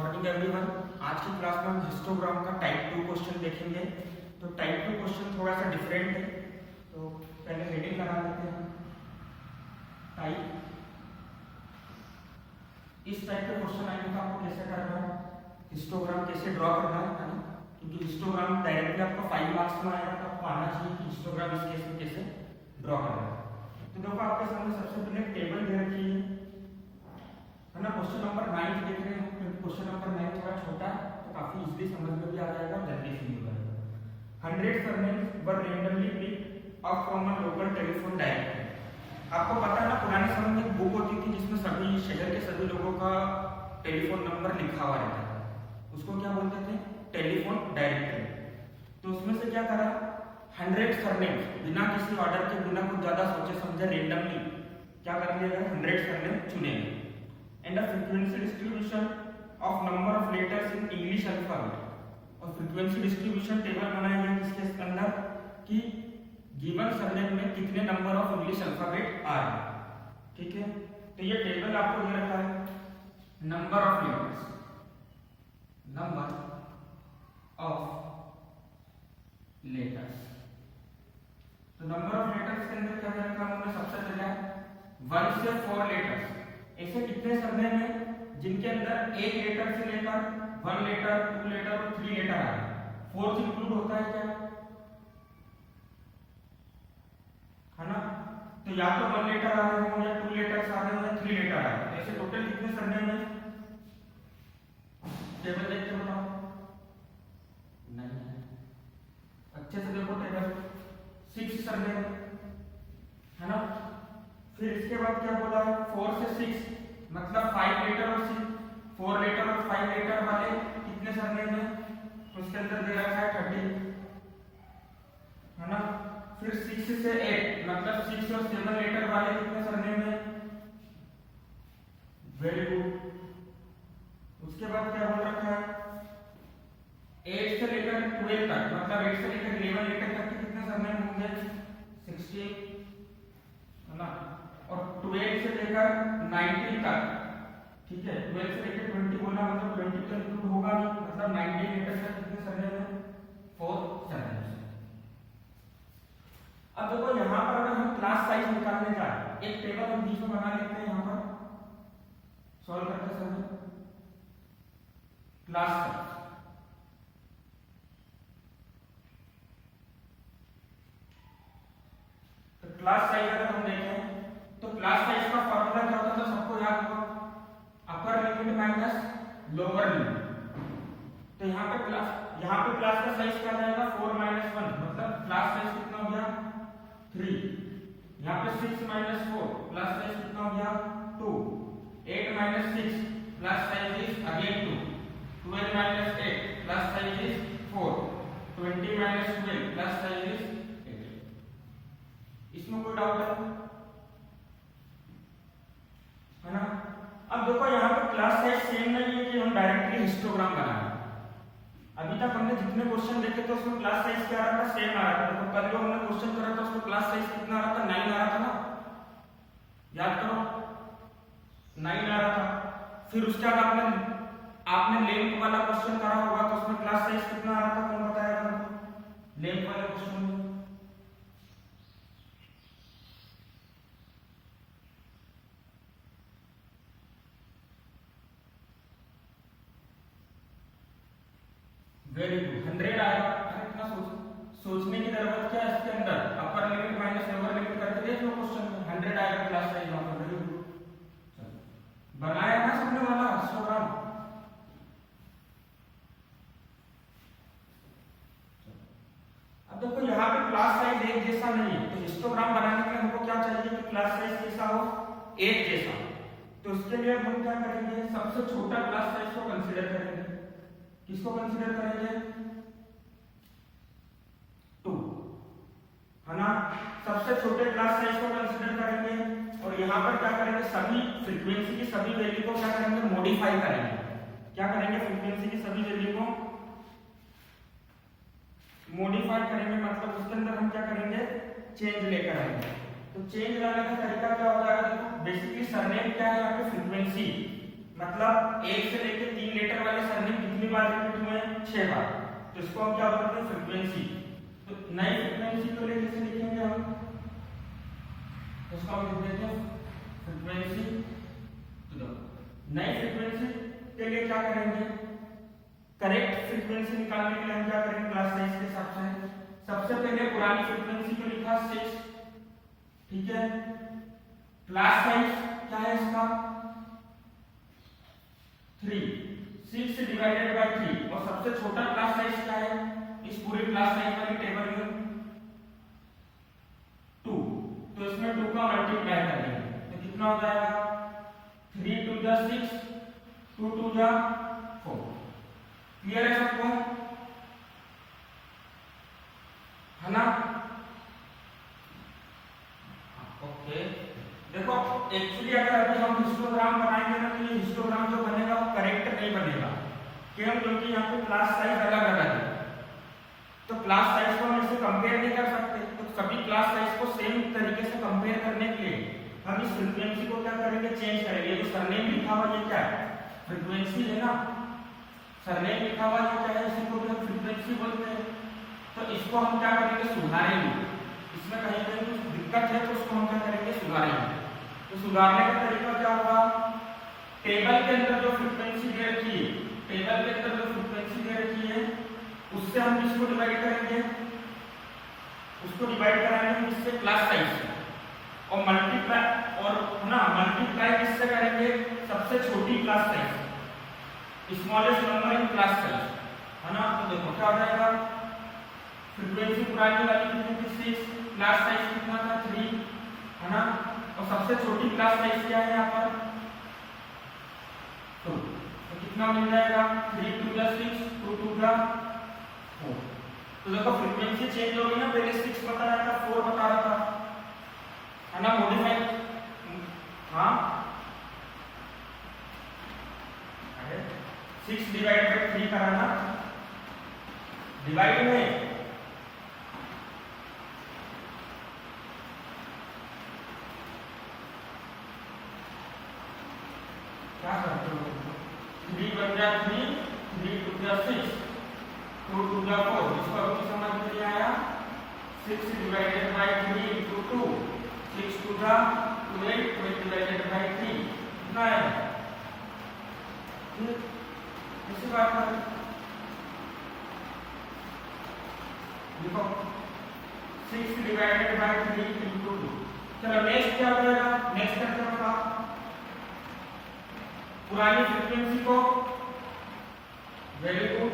Morning everyone. आज की class में हम हिस्टोग्राम का टाइप 2 क्वेश्चन देखेंगे। तो टाइप 2 क्वेश्चन थोड़ा सा डिफरेंट है, तो पहले हेडिंग लगा लेते हैं टाइप। इस टाइप के क्वेश्चन आएंगे तो आपको कैसे करना है, हिस्टोग्राम कैसे ड्रॉ करना है ना, क्योंकि हिस्टोग्राम डायरेक्टली आपको 5 मार्क्स में आएगा, तो आपको आना चाहिए कि हिस्टोग्राम इस केस में कैसे ड्रॉ करना है। तो देखो आपके सामने सबसे पहले टेबल दे रखी है ना। क्वेश्चन नंबर 9 देख रहे हैं, क्वेश्चन नंबर 9 थोड़ा छोटा है तो काफी इजीली समझ में भी आ जाएगा और जल्दी से भी हो जाएगा। 100 surnames were randomly picked up from a local telephone directory। आपको पता है ना, पुराने समय में एक बुक होती थी जिसमें सभी शहर के सभी लोगों का टेलीफोन नंबर लिखा हुआ रहता था, उसको क्या बोलते थे, टेलीफोन डायरेक्टरी। तो उसमें से क्या करा, 100 सरनेम्स बिना किसी ऑर्डर के, बिना कुछ ज्यादा सोचे समझे रेंडमली क्या कर लिया गया, 100 सरनेम चुने गए। And a frequency distribution of number of letters in English alphabet. और फ्रीक्वेंसी डिस्ट्रीब्यूशन टेबल बनाया गया किसके अंदर कि गिवन सरनेम में कितने नंबर ऑफ इंग्लिश अल्फाबेट आ रहे हैं। ठीक है, तो ये टेबल आपको दे रखा है, number of letters, number of letters. तो नंबर ऑफ लेटर्स के अंदर क्या दे रखा है हमने, सबसे पहले 1 से 4 लेटर्स। ऐसे कितने सरनेम है जिनके अंदर एक लेटर से लेकर 1 लेटर, 2 लेटर और 3 लेटर आ रहे हैं। 4 इंक्लूड होता है क्या, है ना। तो या तो 1 लेटर आ रहे हो, या 2 लेटर्स आ रहे हो, या 3 लेटर आ रहे हैं। ऐसे टोटल कितने सरनेम है, टेबल देख के बताओ। नहीं, अच्छे से देखो टेबल, 6 सरनेम है ना। फिर इसके बाद क्या बोला है, 4 से 6 मतलब 5 लेटर और 4 लेटर और 5 लेटर वाले कितने सरनेम है, तो उसके अंदर दे रखा है 30, है ना। फिर 6 से 8 मतलब 6 और 7 लेटर वाले कितने सरनेम है, वेरी गुड। उसके बाद क्या बोल रखा है, 8 से लेकर 12 तक मतलब 8 से लेकर 11 लेटर तक के कितने सरनेम होंगे, 16, है ना। और 12 से लेकर 19 तक, ठीक है, 12 से लेकर 20 बोला मतलब 20 तो इंक्लूड होगा नहीं, मतलब 19 लेटर तक कितने सरनेम है, 4 सरनेम। अब देखो यहाँ पर अगर हम क्लास साइज निकालने जाए, एक टेबल हम बीच में बना लेते हैं यहाँ पर सॉल्व करते समय, क्लास साइज। तो क्लास साइज अगर हम देखें तो क्लास साइज का फॉर्मूला क्या होता है, तो सबको याद होगा, upper limit minus lower limit. तो यहाँ पे क्लास का साइज क्या जाएगा, 4 - 1 मतलब क्लास साइज कितना हो गया, 3। यहाँ पे 6 - 4 क्लास साइज कितना हो गया, 2। 8 - 6 class size is again 2। 12 - 8 class size is 4। 20 - 12 class size is 8। इसमें कोई डाउट है ना। अब देखो यहाँ पे क्लास साइज सेम नहीं है कि हम डायरेक्टली हिस्टोग्राम बनाएं। अभी तक हमने जितने क्वेश्चन देखे थे उसमें क्लास साइज क्या आ रहा था, सेम आ रहा था। देखो कल जो हमने क्वेश्चन करा था उसमें क्लास साइज कितना आ रहा था, 9 आ रहा था ना, याद करो 9 आ रहा था। फिर उसके बाद आपने लेंथ वाला क्वेश्चन करा होगा तो उसमें क्लास साइज कितना आ रहा था, कौन बताएगा, लेंथ वाले क्वेश्चन में। वेरी गुड, 100 आएगा। अरे इतना सोचने की जरूरत क्या है इसके अंदर, upper limit minus lower limit करके देख लो क्वेश्चन में, 100 आएगा क्लास साइज वहां पर। वेरी गुड, बनाया ना सबने वाला हिस्टोग्राम। अब देखो यहाँ पे क्लास साइज एक जैसा नहीं है, तो हिस्टोग्राम बनाने के लिए हमको क्या चाहिए कि क्लास साइज कैसा हो, एक जैसा। तो उसके लिए हम क्या करेंगे, सबसे छोटा क्लास साइज को कंसीडर करेंगे। किसको कंसीडर करेंगे, 2, है ना। सबसे छोटे क्लास साइज को कंसीडर करेंगे और यहाँ पर क्या करेंगे, सभी फ्रीक्वेंसी की सभी वैल्यू को क्या करेंगे, मॉडिफाई करेंगे। क्या करेंगे, फ्रीक्वेंसी की सभी वैल्यू को मॉडिफाई करेंगे, मतलब उसके अंदर हम क्या करेंगे, चेंज लेकर आएंगे। तो चेंज लाने का तरीका क्या हो जाएगा, देखो बेसिकली सरनेम क्या है यहाँ पे, फ्रीक्वेंसी मतलब 1 से लेके 3 लेटर वाले सरनेम कितनी बार रिपीट हुए? 6 बार। तो इसको हम क्या बोलते हैं? फ्रीक्वेंसी। तो नई फ्रीक्वेंसी को लेके कैसे लिखेंगे हम? इसको हम लिख देते हैं फ्रीक्वेंसी। तो नई फ्रीक्वेंसी के लिए क्या करेंगे? करेक्ट फ्रीक्वेंसी निकालने के लिए हम क्या करेंगे? क्लास साइज के हिसाब से सबसे पहले पुरानी फ्रीक्वेंसी को लिखा 6, ठीक है। क्लास साइज क्या है इसका? 3, 6 डिवाइडेड बाय 3। और सबसे छोटा क्लास साइज क्या है इस पूरे क्लास साइज वाली टेबल में? 2। तो इसमें 2 का मल्टीप्लाई कर देंगे तो कितना हो जाएगा? 3 2 जा 6, 2 2 जा 4। क्लियर है सबको? है ना? ओके। देखो एक्चुअली अगर अभी हम हिस्टोग्राम बनाएंगे ना तो ये हिस्टोग्राम जो बनेगा वो करेक्ट नहीं बनेगा। क्यों? क्योंकि यहाँ पे क्लास साइज अलग अलग है। तो क्लास साइज को हम इससे कंपेयर नहीं कर सकते। तो सभी क्लास साइज को सेम तरीके से कंपेयर करने के लिए हम इस फ्रीक्वेंसी को क्या करेंगे? चेंज करेंगे। जो सरनेम लिखा हुआ ये क्या है? फ्रीक्वेंसी है ना। सरनेम लिखा हुआ ये क्या है? इसी को हम फ्रीक्वेंसी बोलते हैं। तो इसको हम क्या करेंगे? सुधारेंगे। इसमें कहीं कहीं कुछ दिक्कत है तो उसको हम क्या करेंगे? सुधारेंगे। तो सुधारने का तरीका क्या होगा? टेबल के अंदर जो फ्रीक्वेंसी दे रखी है, टेबल के अंदर जो फ्रीक्वेंसी दे रखी है उससे हम किसको डिवाइड करेंगे? उसको डिवाइड कराएंगे किससे? क्लास साइज से। और मल्टीप्लाई और ना मल्टीप्लाई किससे करेंगे? सबसे छोटी class size, smallest number in class size, है ना। तो देखो क्या हो जाएगा? फ्रीक्वेंसी पुरानी वाली कितनी थी? 6, क्लास साइज कितना था? 3, है ना। और सबसे छोटी क्लास साइज क्या है यहाँ पर? 2। तो कितना मिल जाएगा? 3 2 जा 6, 2 2 जा 4। तो देखो फ्रीक्वेंसी चेंज हो गई ना। पहले 6 बता रहा था, 4 बता रहा था, है ना। मॉडिफाई, हाँ 6 डिवाइड बाय 3 कराना। डिवाइड में क्या करते हो? 3 बन जा 3, 3 2 जा 6, 2 2 जा 4। इसको अभी समझ में नहीं आया? 6 डिवाइडेड बाय 3 into 2, 6 2 जा 2 8, 8 डिवाइडेड बाय 3 कितना है? इसी बात पर देखो 6 डिवाइडेड बाय 3 into 2। चलो नेक्स्ट क्या हो जाएगा? नेक्स्ट क्या होगा? पुरानी फ्रीक्वेंसी को, very good,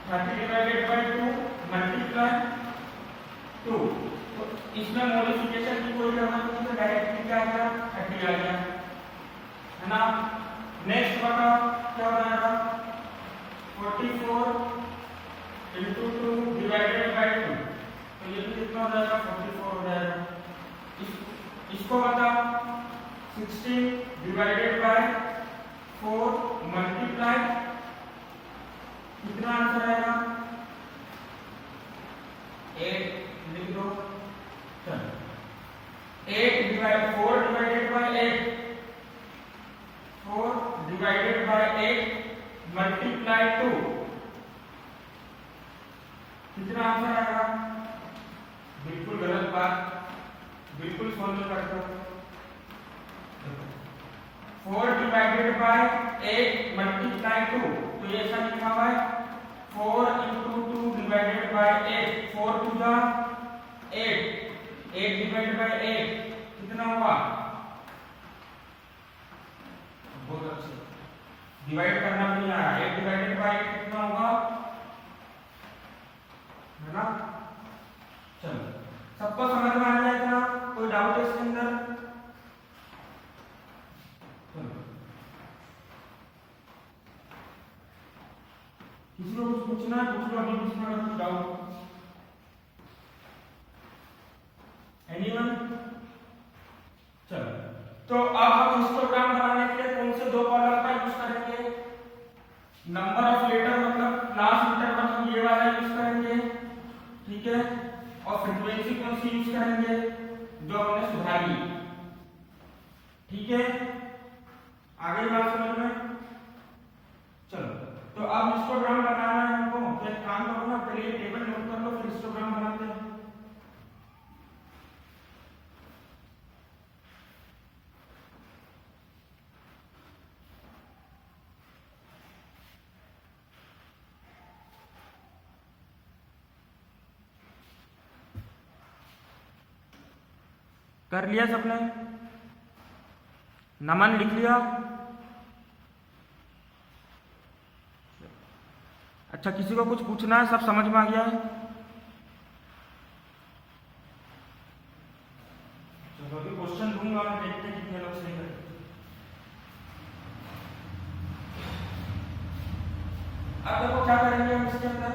30 divided by 2 multiply 2। तो इसमें मॉडिफिकेशन की कोई जरूरत नहीं, तो डायरेक्टली क्या आ गया? 30 आ गया, है ना। नेक्स्ट बताओ क्या हो जाएगा? 44 into 2 डिवाइडेड बाय 2। तो ये भी कितना हो जाएगा? 44 हो जाएगा। इसको बताओ 16 डिवाइडेड बाय 4 मल्टीप्लाई कितना आंसर आएगा? 8 लिख दो। चलो 4 divided by 8, 4 divided by 8 multiply 2 कितना आंसर आएगा? बिल्कुल गलत बात, बिल्कुल सॉल्व करते हो। 4 डिवाइडेड बाय 8 मल्टीप्लाई 2। तो ये ऐसा लिखा हुआ है 4 into 2 डिवाइडेड बाय 8, 4 2 जा 8, 8 डिवाइडेड बाय 8 कितना हुआ? बहुत अच्छे, डिवाइड करना भी नहीं आया। 8 डिवाइडेड बाय 8 कितना होगा? है ना। चलो सबको समझ में आ गया इतना? कोई डाउट है इसके अंदर? किसी को कुछ पूछना है? पूछ लो अभी किसी का कुछ डाउट। एनीवन? चलो तो अब हम हिस्टोग्राम बनाने के लिए कौन से 2 कॉलम का यूज करेंगे? नंबर ऑफ लेटर मतलब क्लास इंटरवल हम ये वाला यूज करेंगे, ठीक है। और फ्रीक्वेंसी कौन सी यूज करेंगे? जो हमने सुधारी, ठीक है। आगे कर लिया सबने? नमन लिख लिया? अच्छा, किसी को कुछ पूछना है? सब समझ में आ गया है? चलो अभी क्वेश्चन दूंगा और देखते हैं कितने लोग सही करते। अब देखो क्या करेंगे हम इसके अंदर,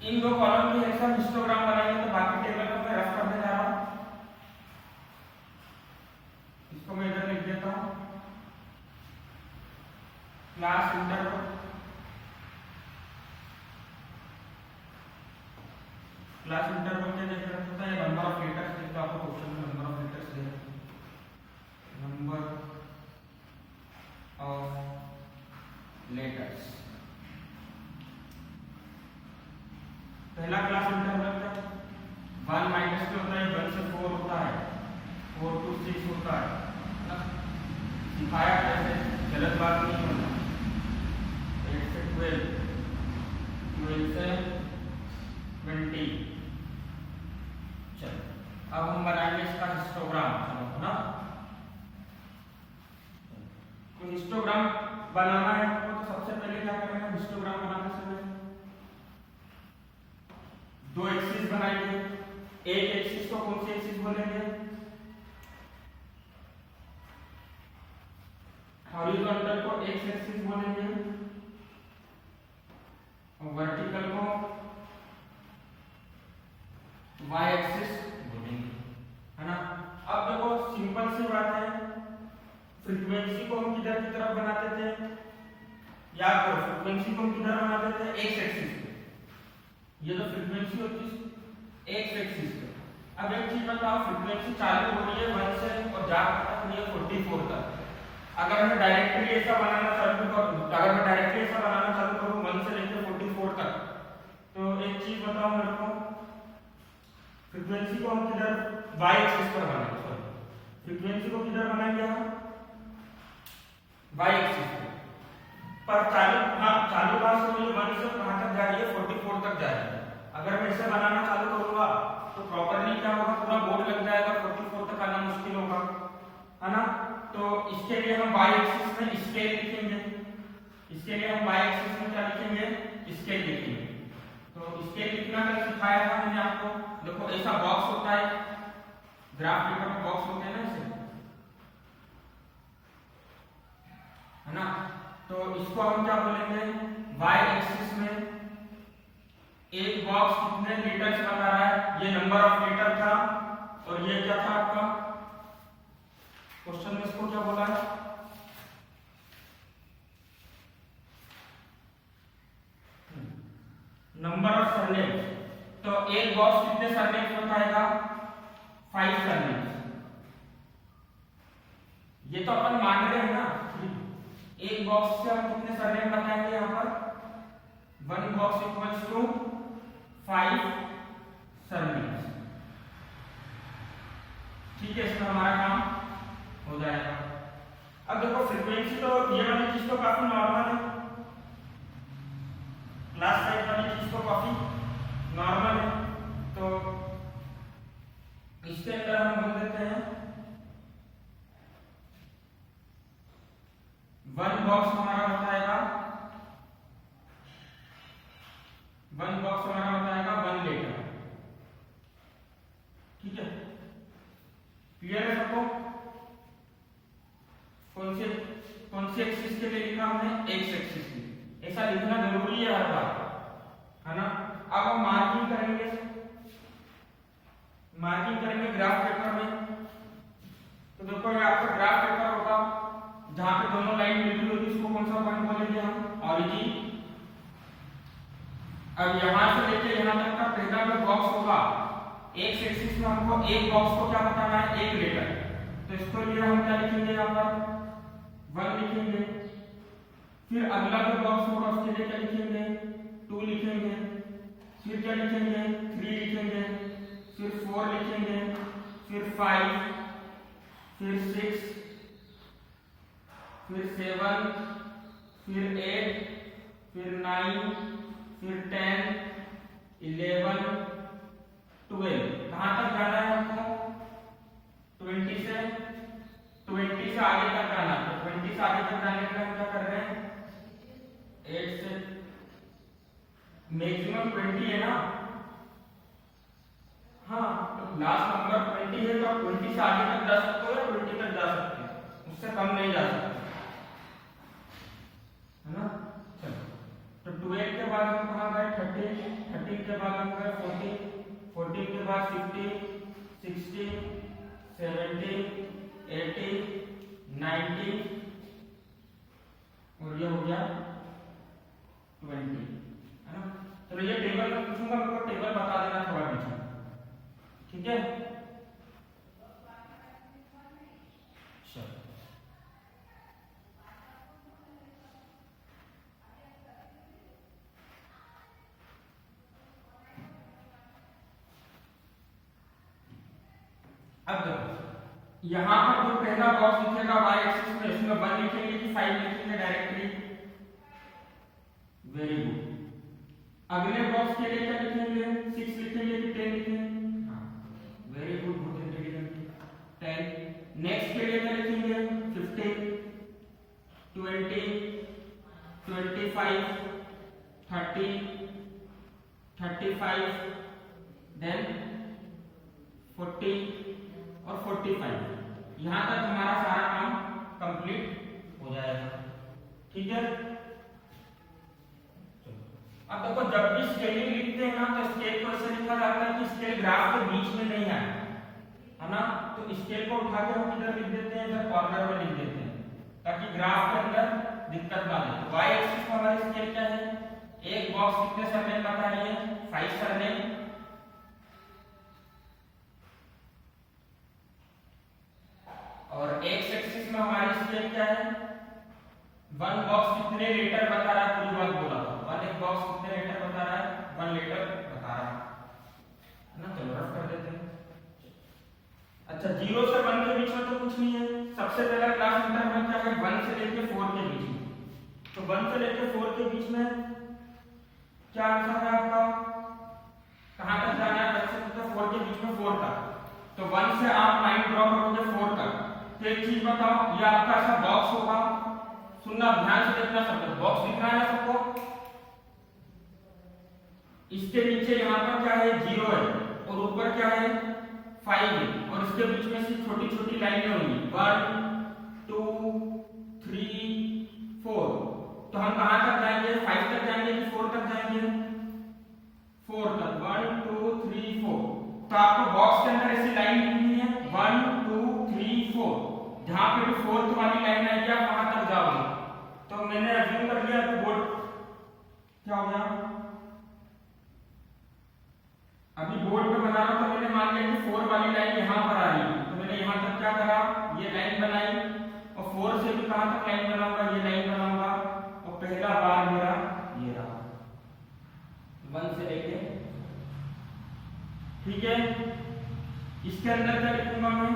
इन दो कॉलम की हेल्प से हिस्टोग्राम बनाएंगे। तो बाकी टेबल को मैं रफ करने जा रहा हूं, इसको मैं इधर लिख देता हूं। क्लास इंटरवल, क्लास इंटरवल क्या देख रहे होता है? नंबर ऑफ लेटर्स देखो, आपको क्वेश्चन में नंबर ऑफ लेटर्स दे रहे हैं, नंबर ऑफ लेटर्स। पहला क्लास इंटरवल क्या? 1 माइनस क्या होता है? 1 से 4 होता है, 4 to 6 होता है। सिखाया कैसे, गलत बात नहीं होना। 8 से 12, 12 से 20। चलो अब हम बनाएंगे इसका हिस्टोग्राम, चलो ना। तो हिस्टोग्राम बनाना है आपको, तो सबसे पहले क्या करेंगे? हिस्टोग्राम बनाने समय दो एक्सिस बनाएंगे। एक एक्सिस को कौन सी एक्सिस बोलेंगे? हॉरिजॉन्टल को एक्स एक्सिस बोलेंगे और वर्टिकल को वाई एक्सिस बोलेंगे, है ना। अब देखो सिंपल सी बात है, फ्रीक्वेंसी को हम किधर की तरफ बनाते थे? याद करो, फ्रीक्वेंसी को हम किधर बनाते थे? एक्स एक्सिस पे। ये जो फ्रीक्वेंसी होती है एक्स एक्सिस पे। अब एक चीज बताओ, फ्रीक्वेंसी चालू हो रही है 1 से और जा रही है 44 तक। अगर मैं डायरेक्टली ऐसा बनाना चालू करूं, 1 से लेकर 44 तक, तो एक चीज बताओ मेरे को, फ्रीक्वेंसी को हम किधर? वाई एक्सिस पर बनाएंगे। सॉरी, फ्रीक्वेंसी को किधर बनाएंगे हम? वाई एक्सिस पर चालू, हाँ चालू कहां से हुई? 1 से कहां तक जा रही है? 44 तक जा रही है। अगर मैं इसे बनाना चालू करूंगा तो प्रॉपर्ली क्या होगा? पूरा बोर्ड लग जाएगा, 44 तक आना मुश्किल होगा, है ना। तो इसके लिए हम वाई एक्सिस में स्केल लिखेंगे। इसके लिए हम वाई एक्सिस में क्या लिखेंगे? स्केल लिखेंगे। तो स्केल लिखना कल सिखाया था मैंने आपको। देखो ऐसा बॉक्स होता है, ग्राफ पेपर में बॉक्स होते हैं ना ऐसे, है ना। तो इसको हम क्या बोलेंगे? वाई एक्सिस में एक बॉक्स कितने लीटर्स बता रहा है? ये नंबर ऑफ लीटर था और ये क्या था आपका क्वेश्चन में? इसको क्या बोला है? Number of surnames. तो एक बॉक्स कितने सरनेम्स बताएगा? 5 सरनेम्स। ये तो अपन मान रहे हैं ना, एक बॉक्स से हम कितने सरनेम बताएंगे? यहाँ पर 1 बॉक्स इक्वल्स टू 5 सरनेम्स। ठीक है, इसमें हमारा काम हो जाएगा। अब देखो फ्रीक्वेंसी तो ये वाली चीज तो काफी नॉर्मल है, क्लास साइज वाली चीज तो काफी नॉर्मल है। तो इसके अंदर हम बोल देते हैं 1 बॉक्स हमारा बताएगा 1 लीटर। ठीक है, क्लियर है सबको? कौन सी एक्सिस के लिए लिखा हमने? एक्स एक्सिस के लिए। ऐसा लिखना जरूरी है हर बार, है ना। अब हम मार्किंग करेंगे ग्राफ पेपर में। तो देखो ये आपका ग्राफ पेपर होगा, जहां पे दोनों लाइन मिलती होगी उसको कौन सा पॉइंट बोलेंगे हम? ऑरिजिन। अब यहां से लेके यहां तक का पहला जो बॉक्स होगा एक्स एक्सिस में, हमको एक बॉक्स को क्या बताना है? 1 लीटर। तो इसके लिए हम क्या लिखेंगे? यहाँ पर 1 लिखेंगे। फिर अगला जो बॉक्स होगा उसके लिए क्या लिखेंगे? 2 लिखेंगे। फिर क्या लिखेंगे? 3 लिखेंगे। फिर 4 लिखेंगे। फिर 5, फिर 6, फिर 7, फिर 8, फिर 9, फिर 10, 11, 12। कहां तक जाना है हमको? मिनिमम 20 है ना, हाँ तो लास्ट नंबर 20 है तो आप 20 से आगे तक जा सकते हो या 20 तक जा सकते हो, उससे कम नहीं जा सकते, है ना। चलो तो 12 के बाद हम कहाँ गए 13, 13 के बाद हम गए 14, 14 के बाद 15, 16, 17, 18, 19 और ये हो गया 20, है ना। चलो ये टेबल में पूछूंगा, मेरे को टेबल बता देना थोड़ा पीछे, ठीक है। चलो अब देखो यहाँ पर जो पहला बॉक्स लिखेगा y एक्सिस में, इसमें 1 लिखेंगे कि 5 लिखेंगे डायरेक्टली, वेरी गुड। अगले बॉक्स के लिए क्या लिखेंगे 6 लिखेंगे कि 10 लिखेंगे, हाँ वेरी गुड, बहुत इंटेलिजेंट, 10। नेक्स्ट के लिए क्या लिखेंगे 15, 20, 25, 30, 35, देन 40 और 45। यहां तक हमारा सारा काम कंप्लीट हो जाएगा, ठीक है। अब देखो जब भी स्केलिंग लिखते हैं ना तो स्केल को ऐसे लिखा जाता है कि स्केल ग्राफ के बीच में नहीं आए, है ना। तो स्केल को उठा के हम इधर लिख देते हैं, इधर कॉर्नर में लिख देते हैं ताकि ग्राफ के अंदर दिक्कत ना आए। y एक्सिस पर हमारी स्केल क्या है, एक बॉक्स कितने सरनेम बता रही है 5 सरनेम, और x एक्सिस में हमारी स्केल क्या है, 1 बॉक्स कितने लीटर बता रहा है, पूरी बात बोला था, 1 बॉक्स कितने लीटर बता रहा है, 1 लीटर बता रहा है ना। चलो रफ कर देते हैं। अच्छा 0 से 1 के बीच में तो कुछ नहीं है, सबसे पहला क्लास इंटरवल क्या है 1 से लेके 4 के बीच में, तो 1 से लेके 4 के बीच में क्या आंसर है आपका, कहां तक जाना है, 1 से 4 के बीच में 4 तक, तो 1 से आप लाइन ड्रॉ करोगे 4 तक। तो एक चीज बताओ, ये आपका ऐसा बॉक्स होगा, सुनना ध्यान से देखना, सब बॉक्स दिख रहा है सबको, इसके नीचे यहाँ पर क्या है 0 है और ऊपर क्या है 5 है, और इसके बीच में सिर्फ छोटी छोटी लाइनें होंगी 1 2 3 4। तो हम कहां तक जाएंगे, 5 तक जाएंगे कि 4 तक जाएंगे, 4 तक, 1 2 3 4। तो आपको बॉक्स के अंदर ऐसी लाइन लिखनी है 1 2 3 4, जहां पे भी 4th वाली लाइन आएगी आप वहां तक जाओगे। तो मैंने अज्यूम कर लिया कि बोर्ड क्या हो गया, अभी बोर्ड पे बना रहा था, मैंने मान लिया कि 4 वाली लाइन यहां पर आ रही है, तो मैंने यहां तक क्या करा, ये लाइन बनाई, और 4 से भी कहां तक लाइन बनाऊंगा, ये लाइन बनाऊंगा, और पहला बार मेरा ये रहा 1 से लेके, ठीक है। इसके अंदर क्या लिखूंगा मैं,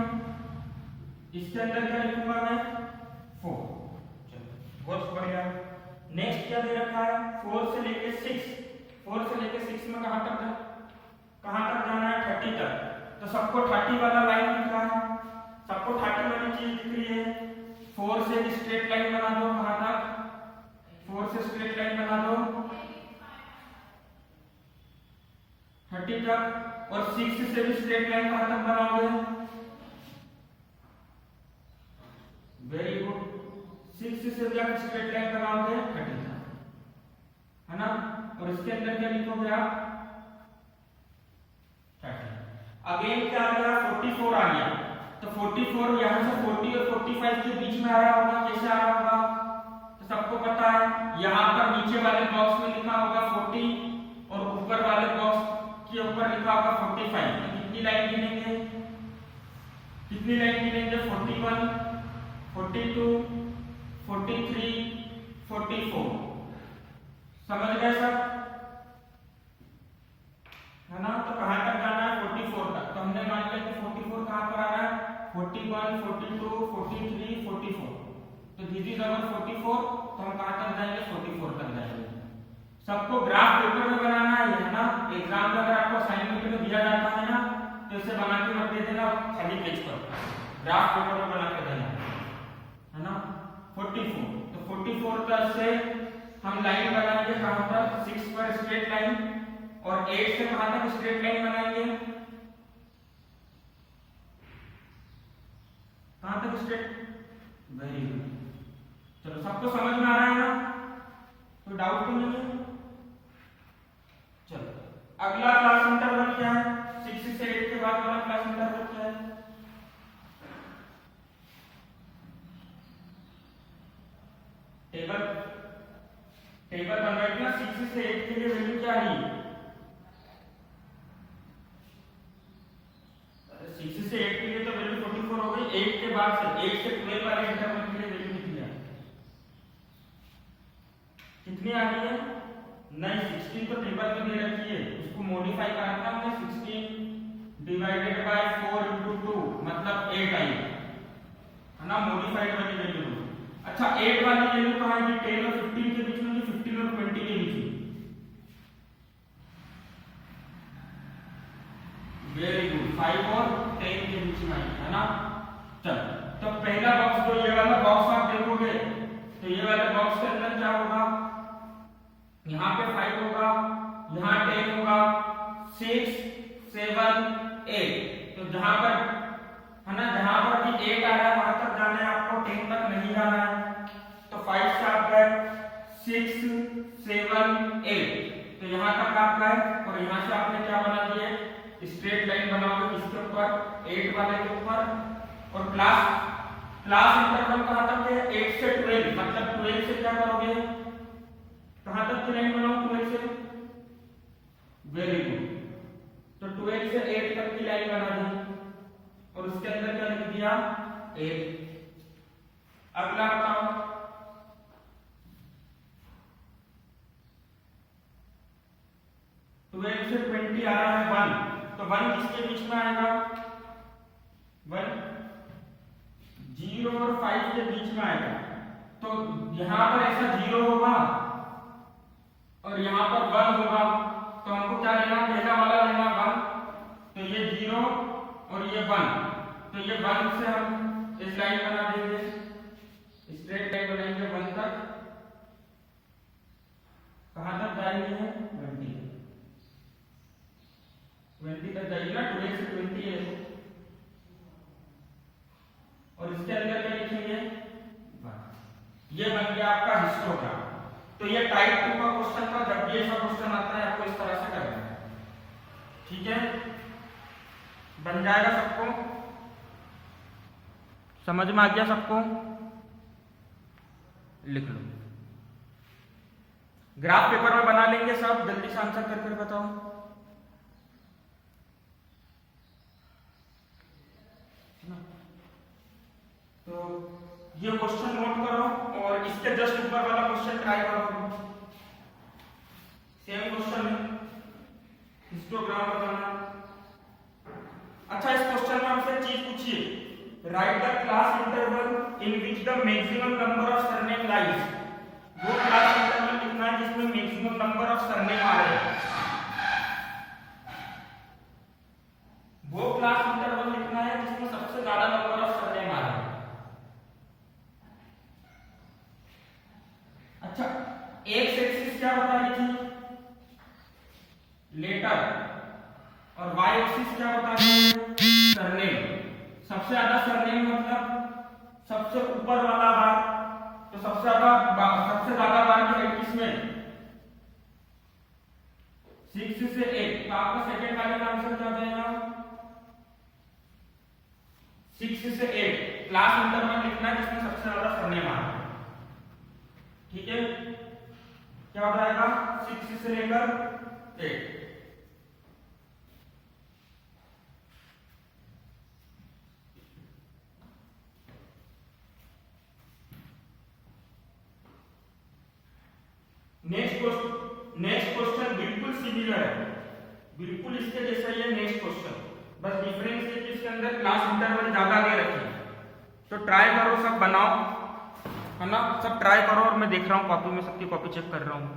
इसके अंदर क्या लिखूंगा मैं 4, चलो बहुत बढ़िया। नेक्स्ट क्या दे रखा है 4 से लेके 6, 4 से लेके 6 में कहां तक जाना है 30 तक, तो सबको 30 वाला लाइन दिख रहा है, सबको 30 वाली चीज दिख रही है, 4 से एक स्ट्रेट लाइन बना दो, कहां तक 4 से स्ट्रेट लाइन बना दो 30 तक, और 6 से भी स्ट्रेट लाइन कहां तक बनाओगे, वेरी गुड, 6 से भी आप स्ट्रेट लाइन बनाओगे 30 तक, है ना। और इसके अंदर क्या लिखोगे आप 30। अगेन क्या आ गया 44 आ गया, तो 44 यहां से 40 और 45 के बीच में आ रहा होगा, कैसे आ रहा होगा, तो सबको पता है यहां पर नीचे वाले बॉक्स में लिखा होगा 40 और ऊपर वाले बॉक्स के ऊपर लिखा होगा 45। तो कितनी लाइन गिनेंगे, 41 42 43 44, समझ गए सब, है ना। तो कहां तक जाना है 44 तक, तो हमने मान लिया कि 44 कहां पर आ रहा है 41 42 43 44, तो दिस इज अवर 44, तो हम कहां तक जाएंगे 44 तक जाएंगे। सबको ग्राफ पेपर में बनाना है ना, एग्जाम में अगर आपको असाइनमेंट में दिया जाता है ना तो इसे बना के रख दे देना खाली पेज पर, ग्राफ पेपर में बना के देना, है ना। 44, तो 44 तक से हम लाइन बनाएंगे कहां पर 6 पर स्ट्रेट लाइन, और 8 से कहां तक स्ट्रेट लाइन बनाएंगे, कहां तक स्ट्रेट। वेरी गुड, चलो सबको समझ में आ रहा है ना, कोई डाउट तो नहीं है। चलो अगला क्लास इंटरवल क्या है, 6 से 8 के बाद वाला क्लास इंटरवल क्या है। टेबल बन रही है ना, 6 से 8 के लिए वैल्यू क्या है, 6 से 8 के लिए तो वैल्यू 44 हो गई। 8 के बाद से 8 से 12 वाले इंटरवल के लिए वैल्यू कितनी है, कितनी आ रही है, नहीं 16 तो टेबल में दे रखी है, उसको मॉडिफाई करना हमने, 16 डिवाइडेड बाय 4 into 2 मतलब 8 आई है ना, मॉडिफाइड वाली वैल्यू। अच्छा 8 वाली वैल्यू कहां है, 10 और 15 के बीच में, 15 और 20 के बीच में। वेरी गुड, 5 और 10 के बीच में है ना। चल तो पहला बॉक्स, जो ये वाला बॉक्स आप देखोगे तो ये वाले बॉक्स के अंदर क्या होगा, यहाँ पे 5 होगा, यहाँ 10 होगा, 6 7 8। तो जहां पर है ना, जहां पर भी 8 आ रहा है वहां तक जाना है आपको, 10 तक नहीं जाना है। तो 5 से आप गए 6 7 8, तो यहाँ तक आप गए और यहाँ से आपने क्या बना दिए, स्ट्रेट लाइन बनाओगे किसके ऊपर, 8 वाले के ऊपर। और क्लास इंटरवल कहां तक है, 8 से 12, मतलब 12 से क्या करोगे, कहां तक की लाइन बनाओ, 12 से, वेरी गुड, तो 12 से 8 तक की लाइन बना दी और उसके अंदर क्या लिख दिया, 8। अगला बताओ, से 20 आ रहा है 1, तो 1 किसके बीच में आएगा, 1 0 और 5 के बीच में आएगा। तो यहां पर ऐसा 0 होगा और यहां पर 1 होगा, तो हमको क्या लेना, पहला वाला लेना 1, तो ये 0 और ये 1, तो ये 1 से हम इस लाइन बना देंगे, स्ट्रेट लाइन बनाएंगे 1 तक। कहां तक जाएंगे, 20 तक जाएगी ना, 12 से 20 है। और इसके अंदर क्या लिखेंगे, 1। ये बन गया आपका हिस्टोग्राम। तो ये टाइप 2 का क्वेश्चन था, जब ये सब क्वेश्चन आता है आपको इस तरह से करना है, ठीक है, बन जाएगा सबको, समझ में आ गया सबको, लिख लो। ग्राफ पेपर में बना लेंगे सब, जल्दी से आंसर करके बताओ। तो ये क्वेश्चन नोट करो और इसके जस्ट ऊपर वाला क्वेश्चन ट्राई करो, सेम क्वेश्चन है, हिस्टोग्राम बताना। अच्छा इस क्वेश्चन में हमसे चीज पूछिए, right the class interval in which the maximum number of surname lies. वो क्लास इंटरवल लिखना है जिसमें मैक्सिमम नंबर ऑफ सरनेम आ रहे हैं, वो क्लास इंटरवल लिखना है जिसमें सबसे ज्यादा नंबर ऑफ सरनेम आ रहे हैं। अच्छा एक्स एक्सिस क्या बता रही थी, लेटर, और वाई एक्सिस क्या बता रही है, सरनेम। सबसे ज्यादा सरनेम मतलब सबसे ऊपर वाला बार, तो सबसे ज्यादा बार की है किसमें, 6 से 8, तो आपका सेकंड वाले का आंसर क्या जाएगा, 6 से 8। क्लास इंटरवल लिखना है जिसमें सबसे ज्यादा सरनेम आ रहा है, ठीक है, क्या हो जाएगा, 6 से लेकर 8। नेक्स्ट क्वेश्चन बिल्कुल सिमिलर है, बिल्कुल इसके जैसा ही है नेक्स्ट क्वेश्चन, बस डिफरेंस है कि इसके अंदर क्लास इंटरवल ज्यादा दे रखी है। तो ट्राई करो, सब बनाओ, है ना, सब ट्राई करो, और मैं देख रहा हूँ कॉपी में, सबकी कॉपी चेक कर रहा हूँ।